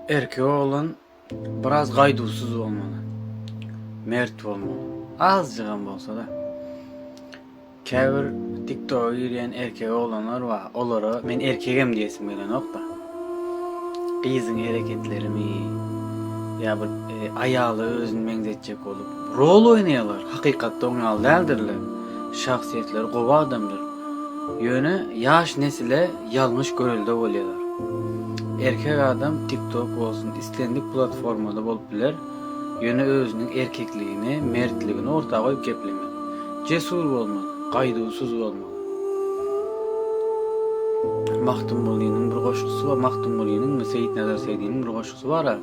Erkeği olan biraz gaydusuz olmalı. Mert olmalı. Azcıgan bolsa da. Käbir TikTok'a yürüyen erkeği olanlar var. Olara men erkegem diyesim gelen nokta. Kızın hareketlerimi ya bir ayalı özün mengzetjek olup rol oynayalar. Hakikatte oňal däldirler. Şahsiyetleri gowa adamdır. Ýöne ýaş nesile ýalňyş görelde bolýarlar. Erkek adam TikTok olsun istendik platformada bolup biler. Ýöne özüniň erkekligini, mertligini ortaga goýup geplemek. Cesur bolmaly, gaýdusuz bolmaly. Mahtum Bolynyň bir goşgusy var, Mahtum Bolynyň Seyit Nazar Seydi'niň bir goşgusy bar.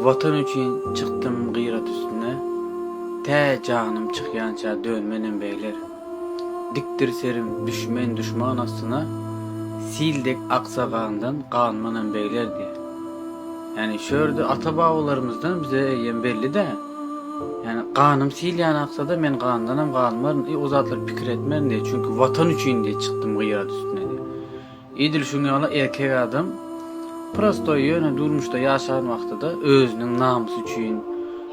Vatan üçin çykdym gyýrat üstüne, tä janym çykýança dönmenen beýler. Dikdir serim düşmen düşman astyna, sildek aksagandan kanmanan beýler diye. Yani şöyle ata-babalarımızdan bize ýen belli de, yani kanım silyan aksa da men kandanam kanmarım, o zatlar pikir etmerim diye. Çünkü vatan üçin diye çıktım gyýrat üstüne diye. İdil şuňala erkek adam prosto ýöne durmuşda ýaşagan wagtda özüniň namysy üçin,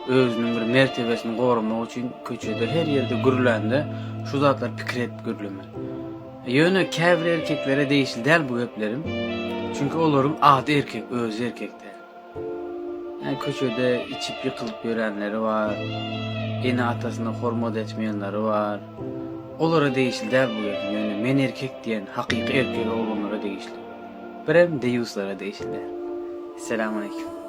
özüniň bir mertebesini gorumak üçin köçede her ýerde gürlende şu zatlar pikir edip gürlemer. Ýöne käbir erkeklere değişil däl bu geplerim. Çünkü olaryň ady erkek, öz erkekler. Yani köçede içip yıkılıp ýörenleri var. Ene atasyna hormat etmeýänleri var. Olara değişil däl bu geplerim. Yani men erkek diýen hakyky erkek olanlara değişil. Birem deýuslara değişil däl. Assalamu aleykum.